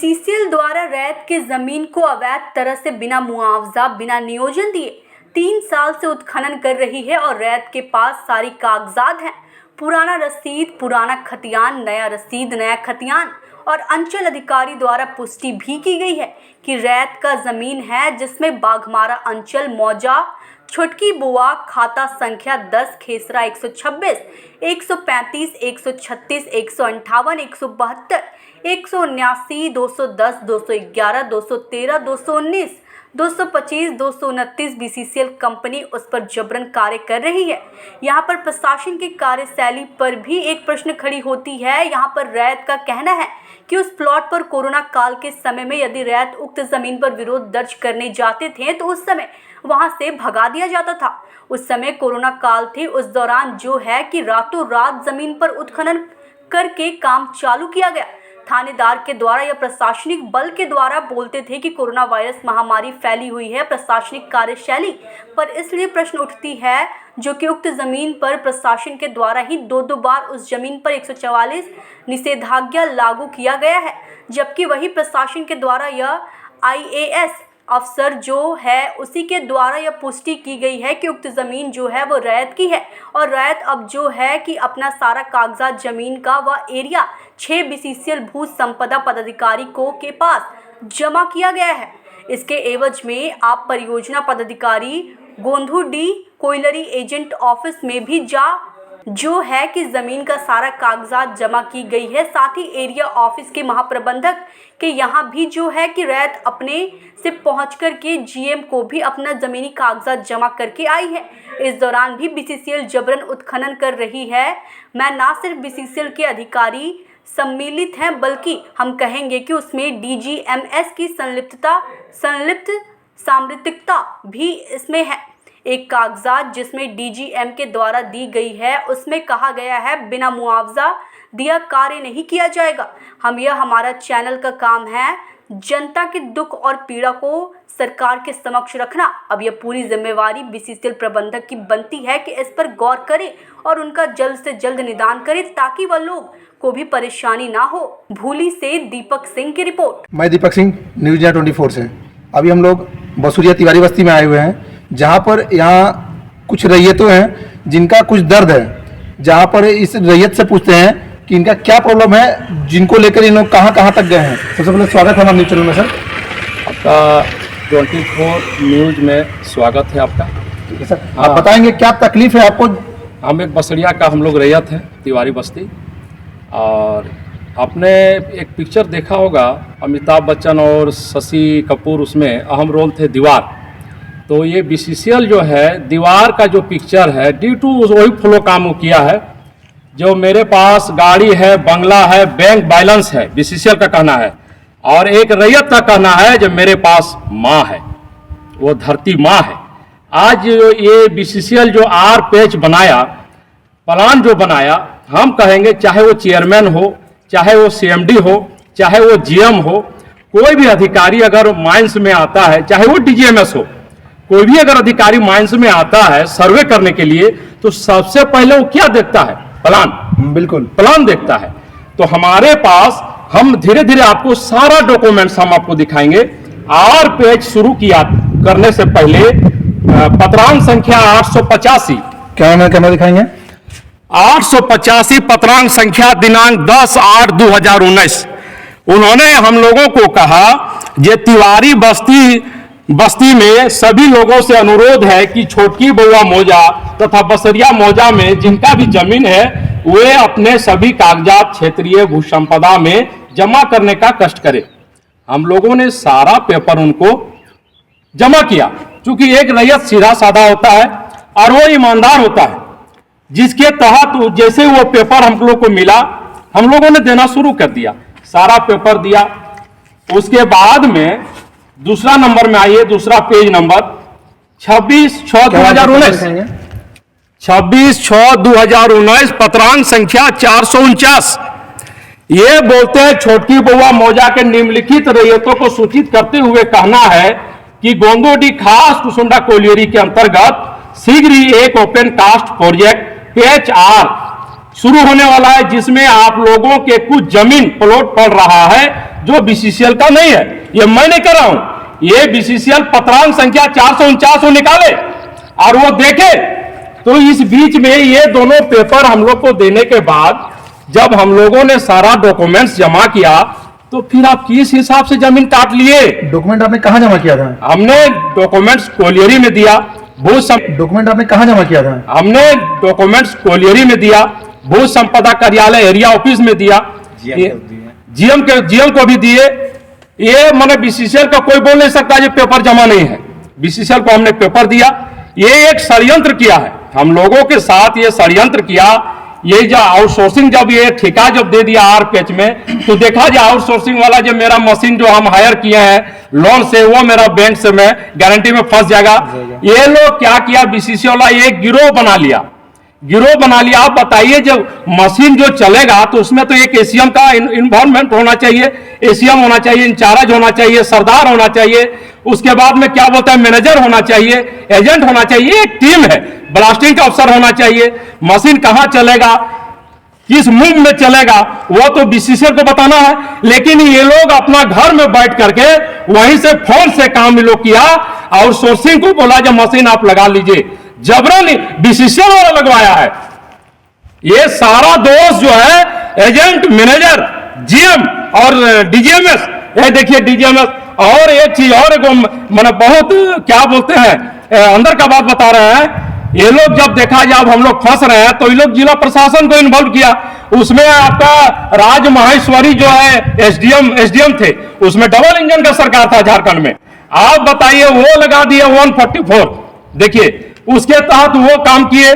BCCL द्वारा रैत की जमीन को अवैध तरह से बिना मुआवजा बिना नियोजन दिए 3 साल से उत्खनन कर रही है और रैत के पास सारी कागजात हैं। पुराना रसीद, पुराना खतियान, नया रसीद, नया खतियान और अंचल अधिकारी द्वारा पुष्टि भी की गई है कि रैत का जमीन है, जिसमें बाघमारा अंचल मौजा छुटकी बुआ खाता संख्या 10 खेसरा 126 135 136 158 172 179 210 211 213 219 225 229 बीसीसीएल कंपनी उस पर जबरन कार्य कर रही है। यहाँ पर प्रशासन की कार्यशैली पर भी एक प्रश्न खड़ी होती है। यहाँ पर रैत का कहना है कि उस प्लॉट पर कोरोना काल के समय में यदि रैत उक्त जमीन पर विरोध दर्ज करने जाते थे तो उस समय वहां से भगा दिया जाता था। उस समय कोरोना काल थे, उस दौरान जो है कि रातों रात जमीन पर उत्खनन करके काम चालू किया गया। थानेदार के द्वारा या प्रशासनिक बल के द्वारा बोलते थे कि कोरोना वायरस महामारी फैली हुई है। प्रशासनिक कार्यशैली पर इसलिए प्रश्न उठती है जो कि उक्त जमीन पर प्रशासन के द्वारा ही दो बार उस जमीन पर 144 निषेधाज्ञा लागू किया गया है, जबकि वही प्रशासन के द्वारा यह IAS अफसर जो है उसी के द्वारा यह पुष्टि की गई है कि उक्त ज़मीन जो है वो रैत की है और रैत अब जो है कि अपना सारा कागजात ज़मीन का व एरिया 6 बीसीसीएल भू संपदा पदाधिकारी को के पास जमा किया गया है। इसके एवज में आप परियोजना पदाधिकारी गोंधू डी कोयलरी एजेंट ऑफिस में भी जो है कि ज़मीन का सारा कागजात जमा की गई है। साथ ही एरिया ऑफिस के महाप्रबंधक के यहाँ भी जो है कि रैत अपने से पहुँच कर के GM को भी अपना ज़मीनी कागजात जमा करके आई है। इस दौरान भी बीसीसीएल जबरन उत्खनन कर रही है। मैं ना सिर्फ बीसीसीएल के अधिकारी सम्मिलित हैं, बल्कि हम कहेंगे कि उसमें DGMS की सामरिकता भी इसमें है। एक कागजात जिसमें DGM के द्वारा दी गई है, उसमें कहा गया है बिना मुआवजा दिया कार्य नहीं किया जाएगा। हमारा चैनल का काम है जनता के दुख और पीड़ा को सरकार के समक्ष रखना। अब यह पूरी जिम्मेवारी बीसीसीएल प्रबंधक की बनती है कि इस पर गौर करे और उनका जल्द से जल्द निदान करे ताकि वह लोग को भी परेशानी ना हो। भूली से दीपक सिंह की रिपोर्ट। मैं दीपक सिंह, न्यूज़ 24 से। अभी हम लोग बसुरिया तिवारी बस्ती में आए हुए हैं, जहाँ पर यहाँ कुछ रैयतों हैं जिनका कुछ दर्द है, जहाँ पर इस रैयत से पूछते हैं कि इनका क्या प्रॉब्लम है, जिनको लेकर इन लोग कहाँ तक गए हैं। सबसे पहले स्वागत है हमारे न्यूज़ चैनल में सर। आपका 24 न्यूज़ में स्वागत है आपका। ठीक है सर, आप बताएंगे क्या तकलीफ है आपको। हम एक बसड़िया का हम लोग रैयत हैं, तिवारी बस्ती। और आपने एक पिक्चर देखा होगा, अमिताभ बच्चन और शशि कपूर, उसमें अहम रोल थे दीवार। तो ये बीसीसीएल जो है दीवार का जो पिक्चर है ड्यू टू वही फ्लो काम किया है। जो मेरे पास गाड़ी है, बंगला है, बैंक बैलेंस है, बीसीसीएल का कहना है। और एक रैयत का कहना है जो मेरे पास माँ है, वो धरती माँ है। आज ये बीसीसीएल जो आर पेज बनाया, प्लान जो बनाया, हम कहेंगे चाहे वो चेयरमैन हो, चाहे वो CMD हो, चाहे वो GM हो, कोई भी अधिकारी अगर माइंस में आता है, चाहे वो DGMS हो, कोई भी अगर अधिकारी माइंस में आता है सर्वे करने के लिए, तो सबसे पहले वो क्या देखता है? प्लान। बिल्कुल, प्लान देखता है। तो हमारे पास हम धीरे धीरे आपको सारा डॉक्यूमेंट्स हम आपको दिखाएंगे। आर पेज शुरू किया करने से पहले पत्रांक संख्या 885 कैमरा दिखाएंगे। 885 पत्रांक संख्या दिनांक 10/8/2019 उन्होंने हम लोगों को कहा ये तिवारी बस्ती में सभी लोगों से अनुरोध है कि छोटकी बउआ मौजा तथा बसरिया मौजा में जिनका भी जमीन है वे अपने सभी कागजात क्षेत्रीय भू संपदा में जमा करने का कष्ट करें। हम लोगों ने सारा पेपर उनको जमा किया, क्योंकि एक रैयत सीधा साधा होता है और वो ईमानदार होता है, जिसके तहत जैसे वो पेपर हम लोग को मिला, हम लोगों ने देना शुरू कर दिया, सारा पेपर दिया। उसके बाद में दूसरा नंबर में आइए, दूसरा पेज नंबर 26/6/2019 26/6/2019 पत्रांक संख्या 449। ये बोलते हैं छोटकी बउआ मौजा के निम्नलिखित रैयतों को सूचित करते हुए कहना है कि गोंदोडी खास कुसुंडा कोलियरी के अंतर्गत शीघ्र ही एक ओपन कास्ट प्रोजेक्ट PHR शुरू होने वाला है, जिसमें आप लोगों के कुछ जमीन प्लॉट पड़ रहा है जो बीसीसीएल का नहीं है। ये मैं नहीं कर रहा हूं, ये बीसीसीएल पत्रांक संख्या 449 निकाले और वो देखे। तो इस बीच में ये दोनों पेपर हम लोग को देने के बाद जब हम लोगों ने सारा डॉक्यूमेंट्स जमा किया तो फिर आप किस हिसाब से जमीन काट लिए? डॉक्यूमेंट आपने कहाँ जमा किया था? हमने डॉक्यूमेंट्स कोलियरी में दिया, डॉक्यूमेंट आपने कहाँ जमा किया था? हमने डॉक्यूमेंट्स कोलियरी में दिया, भू संपदा कार्यालय एरिया ऑफिस में दिया, जीएम को भी दिए। ये मैंने बीसीसीएल का कोई बोल नहीं सकता ये पेपर जमा नहीं है। बीसीसीएल को हमने पेपर दिया। ये एक षड्यंत्र किया है, हम लोगों के साथ ये षड्यंत्र किया। ये जो आउटसोर्सिंग जब ये ठेका जब दे दिया आर पेच में, तो देखा जो आउटसोर्सिंग वाला जो मेरा मशीन जो हम हायर किए हैं लोन से, वो मेरा बैंक से मैं गारंटी में फंस जाएगा। ये लोग क्या किया, बीसीसीएल वाला एक गिरोह बना लिया। आप बताइए जब मशीन जो चलेगा तो उसमें तो एक एसीएम का इन्वॉल्वमेंट होना चाहिए, एसीएम होना चाहिए, इंचार्ज होना चाहिए, सरदार होना चाहिए, उसके बाद में क्या बोलते हैं मैनेजर होना चाहिए, एजेंट होना चाहिए, एक टीम है, ब्लास्टिंग का अफसर होना चाहिए। मशीन कहां चलेगा, किस मूव में चलेगा, वो तो बीसीसीएल को बताना है। लेकिन ये लोग अपना घर में बैठ करके वहीं से फोन से काम ये लोग किया, आउटसोर्सिंग को बोला जब मशीन आप लगा लीजिए, जबरन बीसीसीएल वाला लगवाया है। ये सारा दोष जो है एजेंट, मैनेजर, जीएम और डीजीएमएस, ये देखिए डीजीएमएस। और एक चीज और मैंने बहुत क्या बोलते हैं अंदर का बात बता रहे हैं, ये लोग जब देखा जब हम लोग फंस रहे हैं तो ये लोग जिला प्रशासन को इन्वॉल्व किया। उसमें आपका राज माहेश्वरी जो है एसडीएम थे, उसमें डबल इंजन का सरकार था झारखंड में। आप बताइए वो लगा दिए 144, देखिए उसके तहत वो काम किए।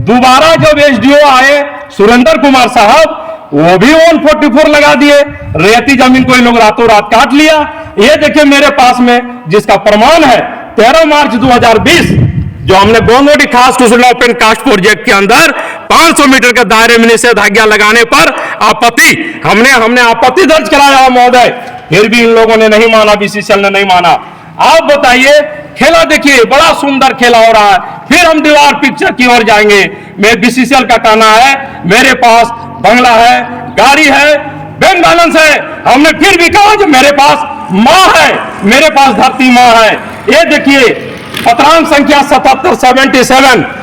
दोबारा जब एसडीओ आए सुरेंद्र कुमार साहब, वो भी 144 लगा दिए। रेती जमीन को इन लोग रातों रात काट लिया। ये देखिए मेरे पास में जिसका प्रमाण है 13 मार्च 2020 जो हमने गोंगोडी खास कुशल ओपन कास्ट प्रोजेक्ट के अंदर 500 मीटर के दायरे में निषेधाज्ञा लगाने पर हमने आपत्ति दर्ज कराया महोदय, फिर भी इन लोगों ने नहीं माना, बीसीसीएल ने नहीं माना। आप बताइए, खेला देखिए बड़ा सुंदर खेला हो रहा है। फिर हम दीवार पिक्चर की ओर जाएंगे। मैं बीसीसीएल का कहना है मेरे पास बंगला है, गाड़ी है, बैंक बैलेंस है। हमने फिर भी कहा कि मेरे पास माँ है, मेरे पास धरती माँ है। ये देखिए पत्रांक संख्या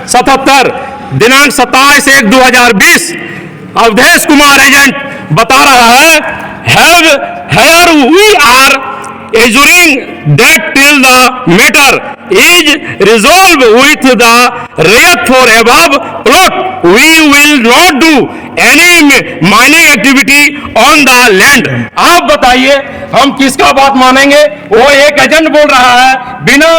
77 दिनांक 27/1/2020 अवधेश कुमार एजेंट बता रहा है, here we are assuring that till the matter is resolved with the rate for above plot, we will not do any mining activity on the land। आप बताइए हम किसका बात मानेंगे? वो एक एजेंट बोल रहा है बिना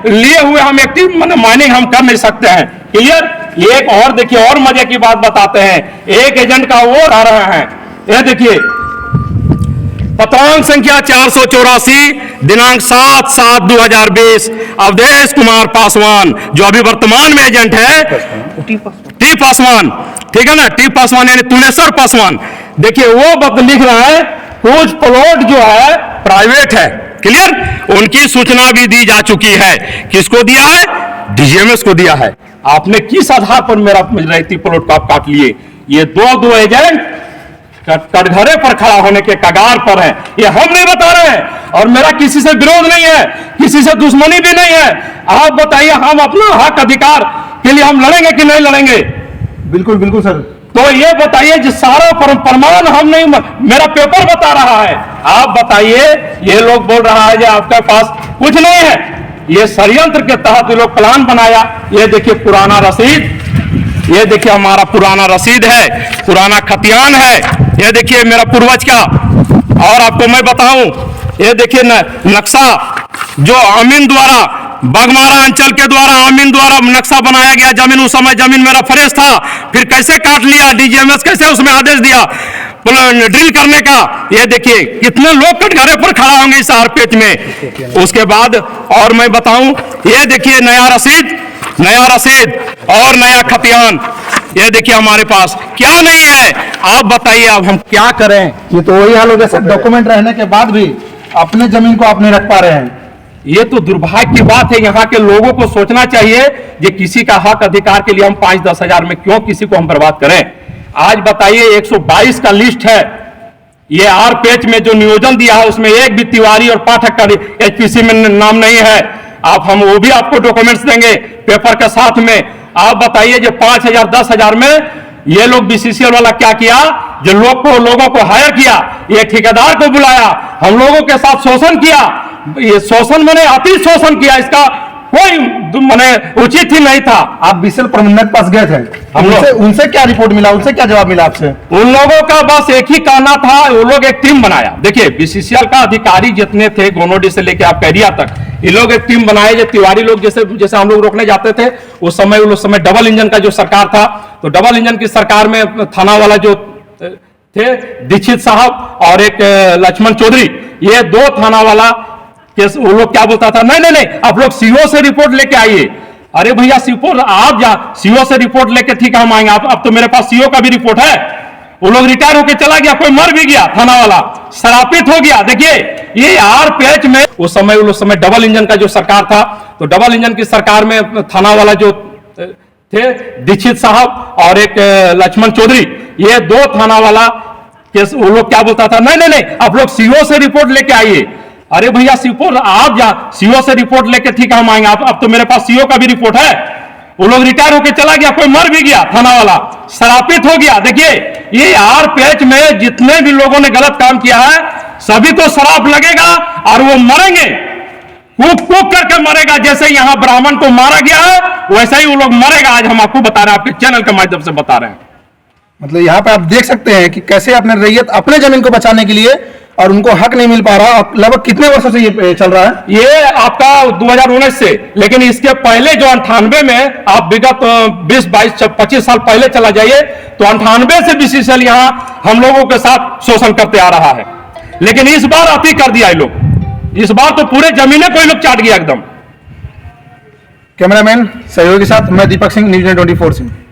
लिए हुए हम एक्टिव माइनिंग हम कर नहीं सकते हैं। क्लियर? एक और देखिए और मजे की बात बताते हैं, एक एजेंट का वो आ रहा है। ये देखिए पत्रांक संख्या 484 दिनांक 7/7/2020 अवधेश कुमार पासवान जो अभी वर्तमान में एजेंट है, टी पासवान, ठीक है ना, टी पासवान यानी तुलेश्वर पासवान। देखिए वो लिख रहा है कुछ प्लॉट जो है प्राइवेट है। क्लियर? उनकी सूचना भी दी जा चुकी है। किसको दिया है? डीजीएमएस को दिया है। आपने किस आधार पर मेरा रहती प्लॉट को आप काट लिए? ये दो एजेंट कटघरे पर खड़ा होने के कगार पर है। ये हम नहीं बता रहे हैं और मेरा किसी से विरोध नहीं है, किसी से दुश्मनी भी नहीं है। आप बताइए हम अपना हक अधिकार के लिए हम लड़ेंगे कि नहीं लड़ेंगे? बिल्कुल बिल्कुल सर। तो ये बताइए जो सारा प्रमाण हम नहीं, मेरा पेपर बता रहा है। आप बताइए, ये लोग बोल रहा है कि आपके पास कुछ नहीं है। ये षड्यंत्र के तहत ये लोग प्लान बनाया। ये देखिए पुराना रसीद, ये देखिए हमारा पुराना रसीद है, पुराना खतियान है। ये देखिए मेरा पूर्वज का। और आपको मैं बताऊं, ये देखिए नक्शा जो अमीन द्वारा, बागमारा अंचल के द्वारा अमीन द्वारा नक्शा बनाया गया जमीन। उस समय जमीन मेरा फरेज था, फिर कैसे काट लिया डीजीएमएस, कैसे उसमें आदेश दिया ड्रिल करने का। ये देखिए कितने लोग कटघरे पर खड़ा होंगे इस आरपेच में। उसके बाद और मैं बताऊं, ये देखिए नया रसीद और नया खतियान। ये देखिए हमारे पास क्या नहीं है। आप बताइए अब हम क्या करें? ये तो वही हाल हो गया सर, डॉक्यूमेंट रहने के बाद भी अपने जमीन को आप नहीं रख पा रहे हैं। ये तो दुर्भाग्य की बात है। यहाँ के लोगों को सोचना चाहिए कि किसी का हक अधिकार के लिए हम 5-10 हजार में क्यों किसी को हम बर्बाद करें। आज बताइए 122 का लिस्ट है, ये आर पेज में जो नियोजन दिया है उसमें एक भी तिवारी और पाठक का एचपीसी में नाम नहीं है। हम वो भी आपको डॉक्यूमेंट्स देंगे पेपर के साथ में। आप बताइए जो 5,000 10,000 में ये लोग बीसीसीएल वाला क्या किया, जो लोगों को हायर किया, ये ठेकेदार को बुलाया, हम लोगों के साथ शोषण किया। ये शोषण मैंने अति शोषण किया, इसका कोई मैंने उचित ही नहीं था। आप बीसीएल प्रबंधक पास गए थे, उनसे क्या रिपोर्ट मिला, उनसे क्या जवाब मिला आपसे? उन लोगों का बस एक ही कहना था, वो लोग एक टीम बनाया। देखिए बीसीसीएल का अधिकारी जितने थे गोनोडी से लेकर आप कैरिया तक, ये लोग एक टीम बनाए। जो तिवारी लोग जैसे हम लोग रोकने जाते थे उस समय डबल इंजन का जो सरकार था, तो डबल इंजन की सरकार में थाना वाला जो थे दीक्षित साहब और एक लक्ष्मण चौधरी, ये दो थाना वाला केस, वो लोग क्या बोलता था, नहीं आप लोग सीओ से रिपोर्ट लेके आइए। अरे भैया सीओ से रिपोर्ट लेके ठीक है हम आएंगे। अब तो मेरे पास सीओ का भी रिपोर्ट है। वो लोग रिटायर होकर चला गया, कोई मर भी गया, थाना वाला शरापित हो गया। देखिए ये आर पेज में उस समय डबल इंजन का जो सरकार था, तो डबल इंजन की सरकार में थाना वाला जो थे दीक्षित साहब और एक लक्ष्मण चौधरी, ये दो थाना वाला केस, वो लोग क्या बोलता था, नहीं आप लोग सीओ से रिपोर्ट लेके आइए। अरे भैया सीओ से रिपोर्ट लेके ठीक है हम आएंगे। अब तो मेरे पास सीओ का भी रिपोर्ट है। वो लोग रिटायर होकर चला गया, कोई मर भी गया, थाना वाला शरापित हो गया। देखिए ये आर पेज में जितने भी लोगों ने गलत काम किया है सभी को शराप लगेगा और वो मरेंगे, कूक करके मरेगा। जैसे यहाँ ब्राह्मण को मारा गया है वैसे ही वो लोग मरेगा। आज हम आपको बता रहे हैं, आपके चैनल के माध्यम से बता रहे हैं। मतलब यहाँ पे आप देख सकते हैं कि कैसे अपने रैयत अपने जमीन को बचाने के लिए और उनको हक नहीं मिल पा रहा। लगभग कितने वर्षों से ये चल रहा है? ये आपका 2019 से, लेकिन इसके पहले जो 98 में आप विगत 20 22 25 साल पहले चला जाइए तो 98 से बीसीसीएल यहाँ हम लोगों के साथ शोषण करते आ रहा है। लेकिन इस बार अति कर दिया ये लोग, इस बार तो पूरे जमीने कोई लोग चाट गया एकदम। कैमरामैन सहयोगी के साथ मैं दीपक सिंह, न्यूज़ 24 से।